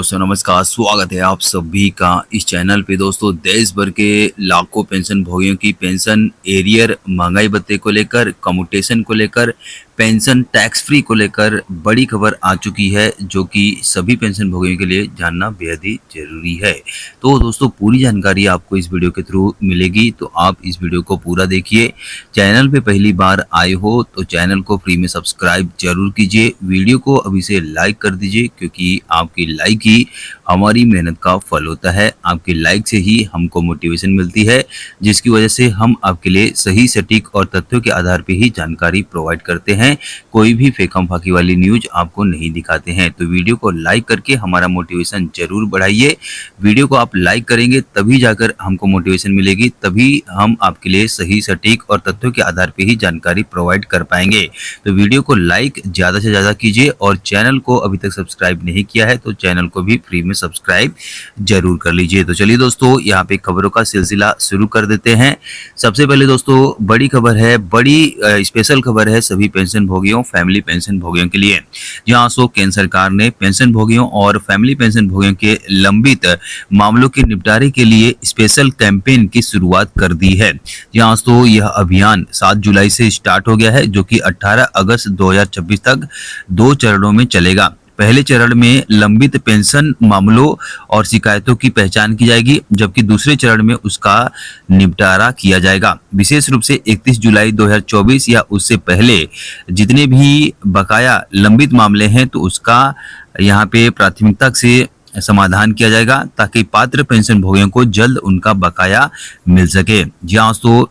दोस्तों नमस्कार, स्वागत है आप सभी का इस चैनल पे। दोस्तों देश भर के लाखों पेंशन भोगियों की पेंशन एरियर, महंगाई भत्ते को लेकर, कम्यूटेशन को लेकर, पेंशन टैक्स फ्री को लेकर बड़ी खबर आ चुकी है, जो कि सभी पेंशन भोगियों के लिए जानना बेहद ही जरूरी है। तो दोस्तों पूरी जानकारी आपको इस वीडियो के थ्रू मिलेगी, तो आप इस वीडियो को पूरा देखिए। चैनल पे पहली बार आए हो तो चैनल को फ्री में सब्सक्राइब जरूर कीजिए। वीडियो को अभी से लाइक कर दीजिए, क्योंकि आपकी लाइक ही हमारी मेहनत का फल होता है। आपके लाइक से ही हमको मोटिवेशन मिलती है, जिसकी वजह से हम आपके लिए सही, सटीक और तथ्यों के आधार पर ही जानकारी प्रोवाइड करते हैं। कोई भी फेकम फाकी वाली न्यूज आपको नहीं दिखाते हैं। तो वीडियो को लाइक करके हमारा मोटिवेशन जरूर बढ़ाइए। वीडियो को आप लाइक करेंगे तभी जाकर हमको मोटिवेशन मिलेगी, तभी हम आपके लिए सही, सटीक और तथ्यों के आधार पर ही जानकारी प्रोवाइड कर पाएंगे। तो वीडियो को लाइक ज़्यादा से ज़्यादा कीजिए, और चैनल को अभी तक सब्सक्राइब नहीं किया है तो चैनल को भी फ्री में सब्सक्राइब जरूर कर लीजिए। तो चलिए दोस्तों, यहाँ पे खबरों का सिलसिला शुरू कर देते हैं। सबसे पहले दोस्तों बड़ी खबर है, बड़ी स्पेशल खबर है सभी पेंशन भोगियों, फैमिली पेंशन भोगियों के लिए। जहाँ केंद्र सरकार ने पेंशन भोगियों और फैमिली पेंशन भोगियों के लंबित मामलों के निपटारे के लिए स्पेशल कैंपेन की शुरुआत कर दी है। जहाँ यह अभियान 7 जुलाई से स्टार्ट हो गया है, जो कि 18 अगस्त 2026 तक 2 चरणों में चलेगा। पहले चरण में लंबित पेंशन मामलों और शिकायतों की पहचान की जाएगी, जबकि दूसरे चरण में उसका निपटारा किया जाएगा। विशेष रूप से 31 जुलाई 2024 या उससे पहले जितने भी बकाया लंबित मामले हैं, तो उसका यहाँ पे प्राथमिकता से समाधान किया जाएगा, ताकि पात्र पेंशन भोगियों को जल्द उनका बकाया मिल सके। जहाँ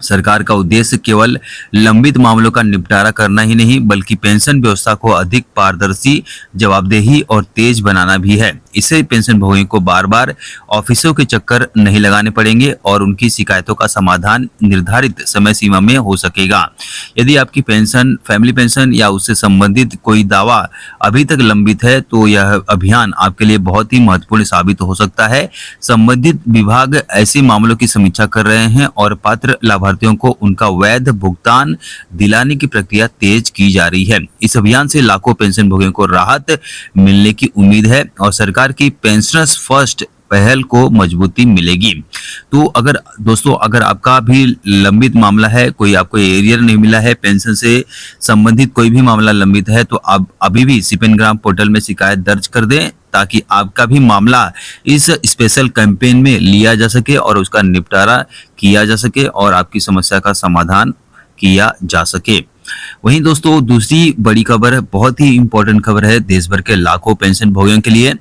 सरकार का उद्देश्य केवल लंबित मामलों का निपटारा करना ही नहीं, बल्कि पेंशन व्यवस्था को अधिक पारदर्शी, जवाबदेही और तेज बनाना भी है। इससे पेंशन भोगियों को बार बार ऑफिसों के चक्कर नहीं लगाने पड़ेंगे और उनकी शिकायतों का समाधान निर्धारित समय सीमा में हो सकेगा। यदि आपकी पेंशन, फैमिली पेंशन या उससे संबंधित कोई दावा अभी तक लंबित है, तो यह अभियान आपके लिए बहुत ही महत्वपूर्ण साबित हो सकता है। संबंधित विभाग ऐसे मामलों की समीक्षा कर रहे हैं और पात्र लाभार्थियों को उनका वैध भुगतान दिलाने की प्रक्रिया तेज की जा रही है। इस अभियान से लाखों पेंशन भोगियों को राहत मिलने की उम्मीद है और सरकार की पेंशनर्स फर्स्ट पहल को मजबूती मिलेगी। तो अगर दोस्तों, अगर आपका भी लंबित मामला है, कोई आपको एरियर नहीं मिला है, पेंशन से संबंधित कोई भी मामला लंबित है, तो आप अभी भी सिपेनग्राम पोर्टल में शिकायत दर्ज कर दें, ताकि आपका भी मामला इस स्पेशल कैंपेन में लिया जा सके और उसका निपटारा किया जा सके और आपकी समस्या का समाधान किया जा सके। वहीं दोस्तों दूसरी बड़ी खबर, बहुत ही इंपॉर्टेंट खबर है देश भर के लाखों पेंशन भोगियों के लिए।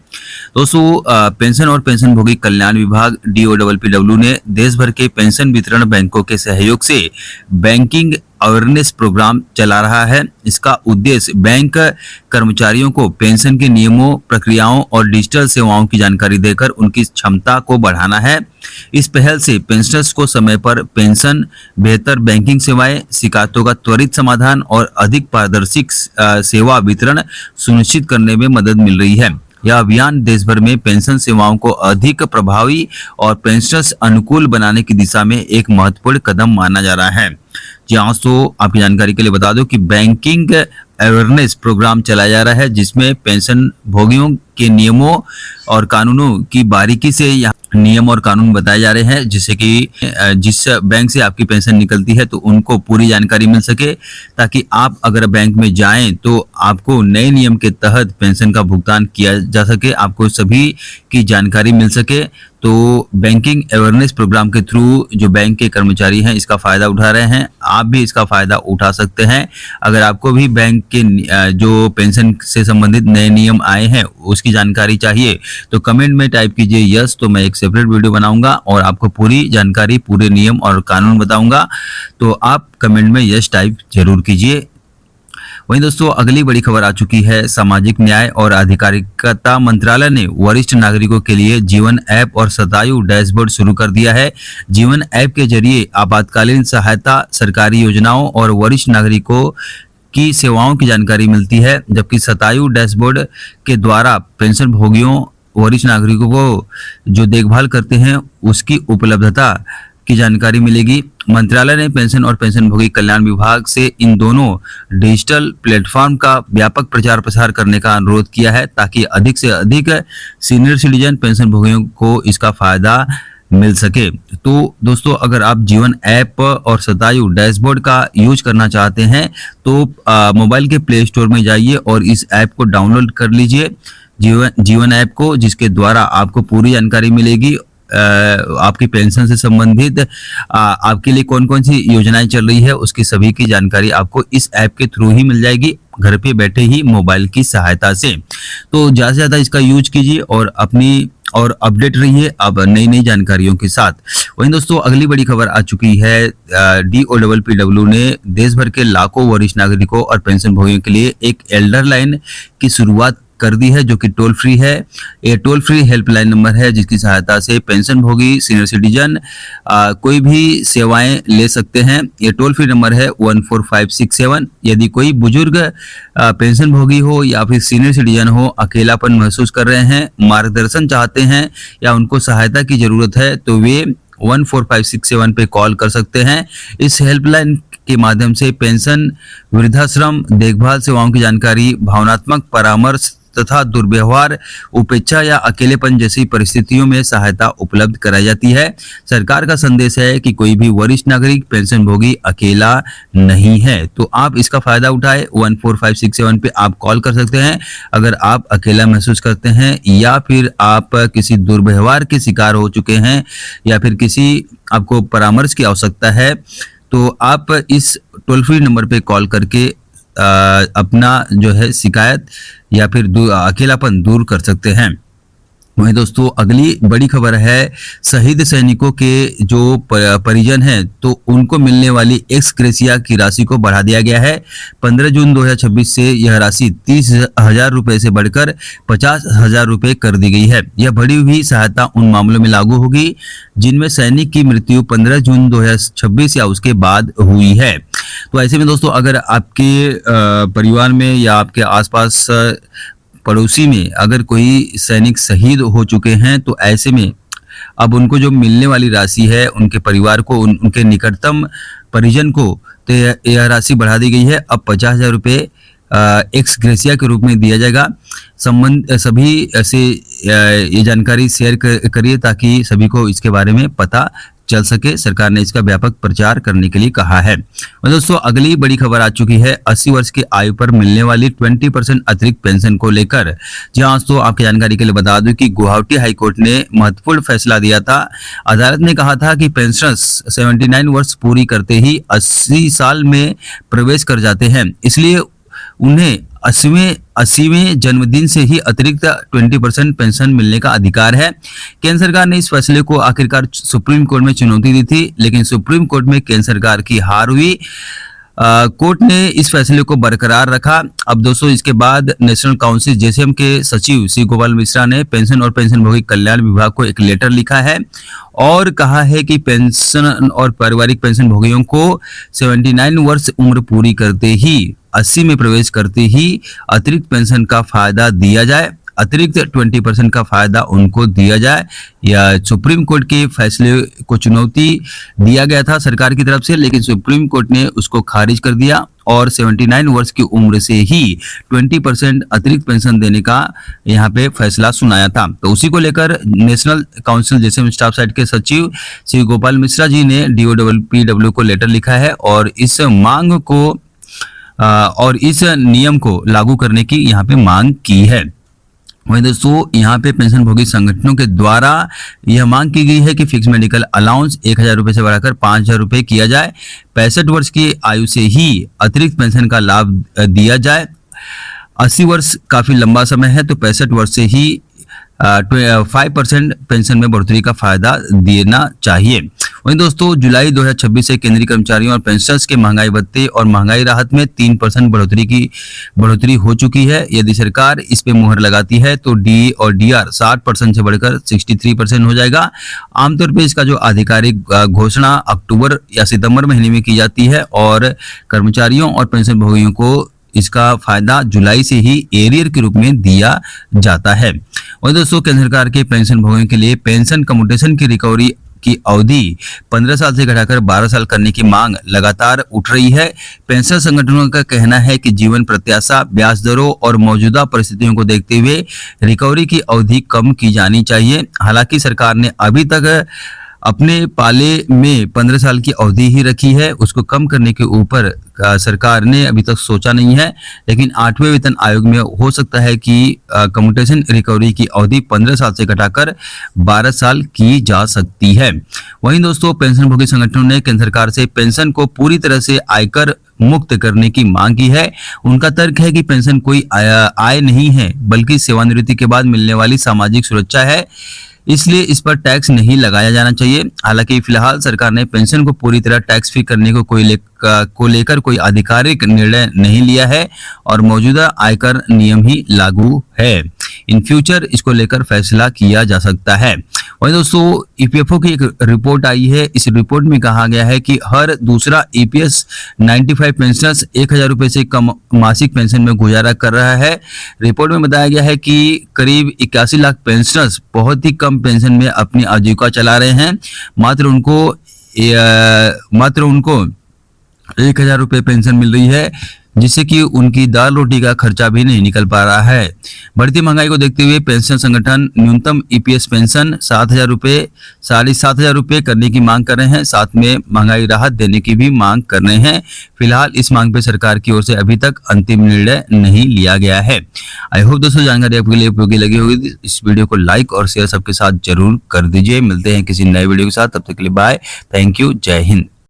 दोस्तों पेंशन और पेंशन भोगी कल्याण विभाग DOPPW ने देश भर के पेंशन वितरण बैंकों के सहयोग से बैंकिंग अवेयरनेस प्रोग्राम चला रहा है। इसका उद्देश्य बैंक कर्मचारियों को पेंशन के नियमों, प्रक्रियाओं और डिजिटल सेवाओं की जानकारी देकर उनकी क्षमता को बढ़ाना है। इस पहल से पेंशनर्स को समय पर पेंशन, बेहतर बैंकिंग सेवाएं, शिकायतों का त्वरित समाधान और अधिक पारदर्शी सेवा वितरण सुनिश्चित करने में मदद मिल रही है। यह अभियान देश भर में पेंशन सेवाओं को अधिक प्रभावी और पेंशनर्स अनुकूल बनाने की दिशा में एक महत्वपूर्ण कदम माना जा रहा है। जहाँ आपकी जानकारी के लिए बता दो कि बैंकिंग अवेयरनेस प्रोग्राम चलाया जा रहा है, जिसमें पेंशन भोगियों के नियमों और कानूनों की बारीकी से यहाँ नियम और कानून बताए जा रहे हैं, जिससे कि जिस बैंक से आपकी पेंशन निकलती है तो उनको पूरी जानकारी मिल सके, ताकि आप अगर बैंक में जाएं तो आपको नए नियम के तहत पेंशन का भुगतान किया जा सके, आपको सभी की जानकारी मिल सके। तो बैंकिंग अवेयरनेस प्रोग्राम के थ्रू जो बैंक के कर्मचारी हैं इसका फ़ायदा उठा रहे हैं, आप भी इसका फ़ायदा उठा सकते हैं। अगर आपको भी बैंक के जो पेंशन से संबंधित नए नियम आए हैं उसकी जानकारी चाहिए, तो कमेंट में टाइप कीजिए यस, तो मैं एक सेपरेट वीडियो बनाऊंगा और आपको पूरी जानकारी, पूरे नियम और कानून बताऊंगा। तो आप कमेंट में यस टाइप जरूर कीजिए। वहीं दोस्तों अगली बड़ी खबर आ चुकी है। सामाजिक न्याय और अधिकारिता मंत्रालय ने वरिष्ठ नागरिकों के लिए जीवन ऐप और शतायु डैशबोर्ड शुरू कर दिया है। जीवन ऐप के जरिए आपातकालीन सहायता, सरकारी योजनाओं और वरिष्ठ नागरिकों की सेवाओं की जानकारी मिलती है, जबकि शतायु डैशबोर्ड के द्वारा पेंशन भोगियों, वरिष्ठ नागरिकों को जो देखभाल करते हैं उसकी उपलब्धता की जानकारी मिलेगी। मंत्रालय ने पेंशन और पेंशनभोगी कल्याण विभाग से इन दोनों डिजिटल प्लेटफॉर्म का व्यापक प्रचार प्रसार करने का अनुरोध किया है ताकि अधिक से अधिक सीनियर सिटीजन पेंशनभोगियों को इसका फायदा मिल सके। तो दोस्तों, अगर आप जीवन ऐप और शतायु डैशबोर्ड का यूज करना चाहते हैं तो मोबाइल के प्ले स्टोर में जाइए और इस ऐप को डाउनलोड कर लीजिए, जीवन ऐप को, जिसके द्वारा आपको पूरी जानकारी मिलेगी आपकी पेंशन से संबंधित आपके लिए कौन कौन सी योजनाएं चल रही है उसकी सभी की जानकारी आपको इस ऐप के थ्रू ही मिल जाएगी, घर पे बैठे ही मोबाइल की सहायता से। तो ज़्यादा से ज़्यादा इसका यूज कीजिए और अपनी और अपडेट रहिए अब नई नई जानकारियों के साथ। वहीं दोस्तों, अगली बड़ी खबर आ चुकी है। DOPPW ने देश भर के लाखों वरिष्ठ नागरिकों और पेंशनभोगियों के लिए एक एल्डर लाइन की शुरुआत कर दी है, जो कि टोल फ्री है। ये टोल फ्री हेल्पलाइन नंबर है जिसकी सहायता से पेंशनभोगी सीनियर सिटीजन कोई भी सेवाएं ले सकते हैं। ये टोल फ्री नंबर है 14567। यदि कोई बुजुर्ग पेंशनभोगी हो या फिर सीनियर सिटीजन हो, अकेलापन महसूस कर रहे हैं, मार्गदर्शन चाहते हैं या उनको सहायता की जरूरत है तो वे 14567 पे कॉल कर सकते हैं। इस हेल्पलाइन के माध्यम से पेंशन, वृद्धाश्रम, देखभाल सेवाओं की जानकारी, भावनात्मक परामर्श तथा दुर्व्यवहार, उपेक्षा या अकेलेपन जैसी परिस्थितियों में सहायता उपलब्ध कराई जाती है। सरकार का संदेश है कि कोई भी वरिष्ठ नागरिक पेंशनभोगी अकेला नहीं है, तो आप इसका फायदा उठाएं। 14567 पे आप कॉल कर सकते हैं अगर आप अकेला महसूस करते हैं या फिर आप किसी दुर्व्यवहार के शिकार हो चुके हैं या फिर किसी आपको परामर्श की आवश्यकता है, तो आप इस टोल फ्री नंबर पे कॉल करके अपना जो है शिकायत या फिर अकेलापन दूर कर सकते हैं। वहीं दोस्तों, अगली बड़ी खबर है, शहीद सैनिकों के जो परिजन हैं तो उनको मिलने वाली एक्स ग्रेसिया की राशि को बढ़ा दिया गया है। 15 जून 2026 से यह राशि 30,000 रुपये से बढ़कर 50,000 रुपये कर दी गई है। यह बढ़ी हुई सहायता उन मामलों में लागू होगी जिनमें सैनिक की मृत्यु 15 जून 2026 या उसके बाद हुई है। तो ऐसे में दोस्तों, अगर आपके परिवार में या आपके आसपास पड़ोसी में अगर कोई सैनिक शहीद हो चुके हैं तो ऐसे में अब उनको जो मिलने वाली राशि है, उनके परिवार को, उनके निकटतम परिजन को, तो यह राशि बढ़ा दी गई है। अब 50,000 रुपये एक्स ग्रेसिया के रूप में दिया जाएगा। सभी ऐसे ये जानकारी शेयर करिए ताकि सभी को इसके बारे में पता चल सके। सरकार ने इसका व्यापक प्रचार करने के लिए कहा है। और दोस्तों, अगली बड़ी खबर आ चुकी है 80 वर्ष की आयु पर मिलने वाली 20% अतिरिक्त पेंशन को लेकर। जी हाँ दोस्तों, आपकी जानकारी के लिए बता दूं कि गुवाहाटी हाईकोर्ट ने महत्वपूर्ण फैसला दिया था। अदालत ने कहा था कि पेंशनर्स 79 वर्ष पूरी करते ही 80 साल में प्रवेश कर जाते हैं, इसलिए उन्हें 80वें जन्मदिन से ही अतिरिक्त 20% पेंशन मिलने का अधिकार है। केंद्र सरकार ने इस फैसले को आखिरकार सुप्रीम कोर्ट में चुनौती दी थी, लेकिन सुप्रीम कोर्ट में केंद्र सरकार की हार हुई। कोर्ट ने इस फैसले को बरकरार रखा। अब दोस्तों, इसके बाद नेशनल काउंसिल JCM के सचिव सी गोपाल मिश्रा ने पेंशन और पेंशनभोगी कल्याण विभाग को एक लेटर लिखा है और कहा है कि पेंशन और पारिवारिक पेंशनभोगियों को 79 वर्ष उम्र पूरी करते ही 80 में प्रवेश करते ही अतिरिक्त पेंशन का फायदा दिया जाए, अतिरिक्त 20% का फायदा उनको दिया जाए। या सुप्रीम कोर्ट के फैसले को चुनौती दिया गया था सरकार की तरफ से, लेकिन सुप्रीम कोर्ट ने उसको खारिज कर दिया और 79 वर्ष की उम्र से ही 20% अतिरिक्त पेंशन देने का यहाँ पे फैसला सुनाया था। तो उसी को लेकर national council JCM staff site के सचिव श्री गोपाल मिश्रा जी ने DOPPW को लेटर लिखा है और इस मांग को और इस नियम को लागू करने की यहाँ पे मांग की है। वहीं दोस्तों, यहाँ पे पेंशनभोगी संगठनों के द्वारा यह मांग की गई है कि फिक्स मेडिकल अलाउंस 1,000 रुपये से बढ़ाकर 5,000 रुपये किया जाए। 65 वर्ष की आयु से ही अतिरिक्त पेंशन का लाभ दिया जाए। 80 वर्ष काफी लंबा समय है, तो 65 वर्ष से ही 5% पेंशन में बढ़ोतरी का फायदा देना चाहिए। वहीं दोस्तों, जुलाई 2026 से केंद्रीय कर्मचारियों और पेंशनर्स के महंगाई भत्ते और महंगाई राहत में 3% बढ़ोतरी हो चुकी है। यदि सरकार इस पे मुहर लगाती है तो डी और डीआर 60% से बढ़कर 63% हो जाएगा। आमतौर पे इसका जो आधिकारिक घोषणा अक्टूबर या सितंबर महीने में की जाती है और कर्मचारियों और पेंशनभोगियों को इसका फायदा जुलाई से ही एरियर के रूप में दिया जाता है। और दोस्तों, केंद्र सरकार के पेंशनभोगियों के लिए पेंशन कम्यूटेशन की रिकवरी की अवधि 15 साल से घटाकर 12 साल करने की मांग लगातार उठ रही है। पेंशन संगठनों का कहना है कि जीवन प्रत्याशा, ब्याज दरों और मौजूदा परिस्थितियों को देखते हुए रिकवरी की अवधि कम की जानी चाहिए। हालांकि सरकार ने अभी तक अपने पाले में 15 साल की अवधि ही रखी है, उसको कम करने के ऊपर सरकार ने अभी तक सोचा नहीं है, लेकिन 8वें वेतन आयोग में हो सकता है कि कम्यूटेशन रिकवरी की अवधि 15 साल से घटाकर 12 साल की जा सकती है। वहीं दोस्तों, पेंशन भोगी संगठनों ने केंद्र सरकार से पेंशन को पूरी तरह से आयकर मुक्त करने की मांग की है। उनका तर्क है कि पेंशन कोई आय नहीं है, बल्कि सेवानिवृत्ति के बाद मिलने वाली सामाजिक सुरक्षा है, इसलिए इस पर टैक्स नहीं लगाया जाना चाहिए। हालांकि फिलहाल सरकार ने पेंशन को पूरी तरह टैक्स फ्री करने को लेकर कोई आधिकारिक निर्णय नहीं लिया है और मौजूदा आयकर नियम ही लागू है। इन फ्यूचर इसको लेकर फैसला किया जा सकता है। वहीं दोस्तों, ईपीएफओ की एक रिपोर्ट आई है। इस रिपोर्ट में कहा गया है कि हर दूसरा ईपीएस 95 पेंशनर्स 1000 रुपए से कम मासिक पेंशन में गुजारा कर रहा है। रिपोर्ट में बताया गया है कि करीब 81 लाख पेंशनर्स बहुत ही कम पेंशन में अपनी आजीविका चला रहे हैं। मात्र उनको 1000 रुपये पेंशन मिल रही है, जिससे कि उनकी दाल रोटी का खर्चा भी नहीं निकल पा रहा है। बढ़ती महंगाई को देखते हुए पेंशन संगठन न्यूनतम ईपीएस पेंशन 7,000 रुपये 7,500 रुपये करने की मांग कर रहे हैं, साथ में महंगाई राहत देने की भी मांग कर रहे हैं। फिलहाल इस मांग पे सरकार की ओर से अभी तक अंतिम निर्णय नहीं लिया गया है। आई होप दोस्तों जानकारी आपके लिए उपयोगी लगी होगी। इस वीडियो को लाइक और शेयर सबके साथ जरूर कर दीजिए। मिलते हैं किसी नए वीडियो के साथ, तब तक के लिए बाय, थैंक यू, जय हिंद।